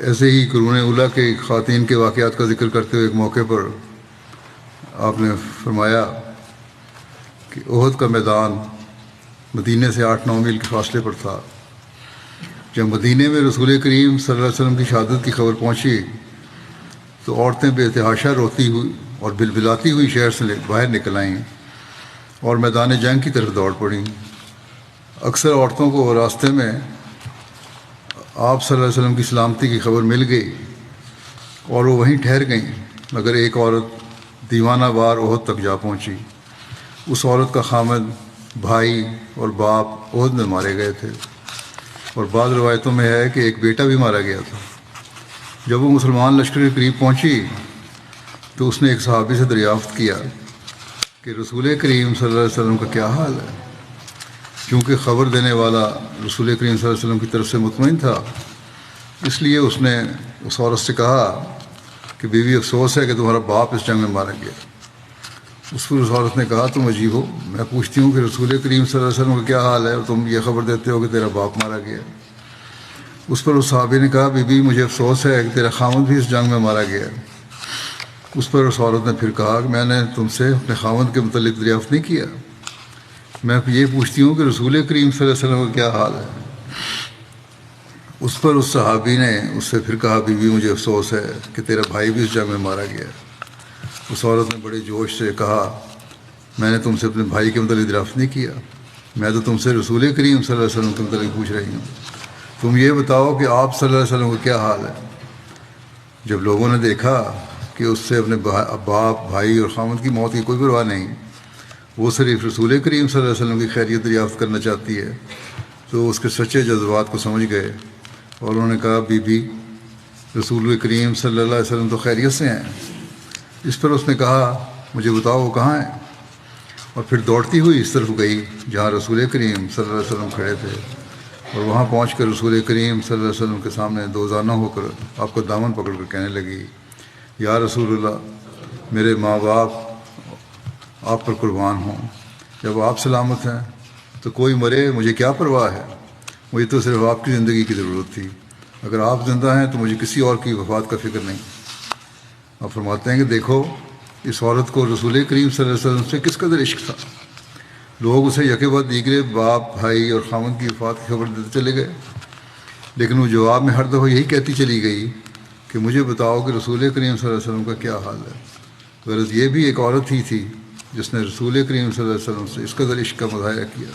ایسے ہی قرون اولیٰ کے خواتین کے واقعات کا ذکر کرتے ہوئے ایک موقع پر آپ نے فرمایا کہ احد کا میدان مدینے سے 8-9 میل کے فاصلے پر تھا۔ جب مدینے میں رسول کریم صلی اللہ علیہ وسلم کی شہادت کی خبر پہنچی تو عورتیں بے تحاشا روتی ہوئی اور بلبلاتی ہوئی شہر سے باہر نکل آئیں اور میدان جنگ کی طرف دوڑ پڑیں۔ اکثر عورتوں کو راستے میں آپ صلی اللہ علیہ وسلم کی سلامتی کی خبر مل گئی اور وہ وہیں ٹھہر گئیں، مگر ایک عورت دیوانہ وار احد تک جا پہنچی۔ اس عورت کا خامد، بھائی اور باپ احد میں مارے گئے تھے، اور بعض روایتوں میں ہے کہ ایک بیٹا بھی مارا گیا تھا۔ جب وہ مسلمان لشکر کے قریب پہنچی تو اس نے ایک صحابی سے دریافت کیا کہ رسول کریم صلی اللہ علیہ وسلم کا کیا حال ہے۔ چونکہ خبر دینے والا رسول کریم صلی اللہ علیہ وسلم کی طرف سے مطمئن تھا، اس لیے اس نے اس عورت سے کہا کہ بیوی افسوس ہے کہ تمہارا باپ اس جنگ میں مارا گیا۔ اس پر اس عورت نے کہا تم عجیب ہو، میں پوچھتی ہوں کہ رسول کریم صلی اللہ علیہ وسلم کا کیا حال ہے اور تم یہ خبر دیتے ہو کہ تیرا باپ مارا گیا۔ اس پر اس صحابی نے کہا بی مجھے افسوس ہے کہ تیرا خامد بھی اس جنگ میں مارا گیا۔ اس پر اس عورت نے پھر کہا کہ میں نے تم سے اپنے خامد کے متعلق دریافت نہیں کیا، میں یہ پوچھتی ہوں کہ رسول کریم صلی اللہ علیہ وسلم کا کیا حال ہے۔ اس پر اس صحابی نے اس سے پھر کہا بی مجھے افسوس ہے کہ تیرا بھائی بھی اس جنگ میں مارا گیا۔ اس عورت نے بڑے جوش سے کہا میں نے تم سے اپنے بھائی کے متعلق دریافت نہیں کیا، میں تو تم سے رسول کریم صلی اللہ علیہ وسلم کے متعلق پوچھ رہی ہوں۔ تم یہ بتاؤ کہ آپ صلی اللہ علیہ وسلم کا کیا حال ہے۔ جب لوگوں نے دیکھا کہ اس سے اپنے باپ، بھائی اور خامد کی موت کی کوئی پرواہ نہیں، وہ صرف رسول کریم صلی اللہ علیہ وسلم کی خیریت دریافت کرنا چاہتی ہے، تو اس کے سچے جذبات کو سمجھ گئے اور انہوں نے کہا بی رسول کریم صلی اللہ علیہ وسلم تو خیریت سے ہیں۔ اس پر اس نے کہا مجھے بتاؤ وہ کہاں ہیں، اور پھر دوڑتی ہوئی اس طرف گئی جہاں رسول کریم صلی اللہ علیہ وسلم کھڑے تھے، اور وہاں پہنچ کر رسول کریم صلی اللہ علیہ وسلم کے سامنے دوزانہ ہو کر آپ کو دامن پکڑ کر کہنے لگی یا رسول اللہ، میرے ماں باپ آپ پر قربان ہوں، جب آپ سلامت ہیں تو کوئی مرے مجھے کیا پرواہ ہے، مجھے تو صرف آپ کی زندگی کی ضرورت تھی، اگر آپ زندہ ہیں تو مجھے کسی اور کی وفات کا فکر نہیں۔ آپ فرماتے ہیں کہ دیکھو اس عورت کو رسول کریم صلی اللہ علیہ وسلم سے کس قدر عشق تھا، لوگ اسے یکے بعد دیگرے باپ، بھائی اور خامد کی وفات کی خبر دیتے چلے گئے، لیکن وہ جواب میں ہر دفعہ یہی کہتی چلی گئی کہ مجھے بتاؤ کہ رسول کریم صلی اللہ علیہ وسلم کا کیا حال ہے۔ غرض یہ بھی ایک عورت ہی تھی جس نے رسول کریم صلی اللہ علیہ وسلم سے اس قدر عشق کا مظاہرہ کیا۔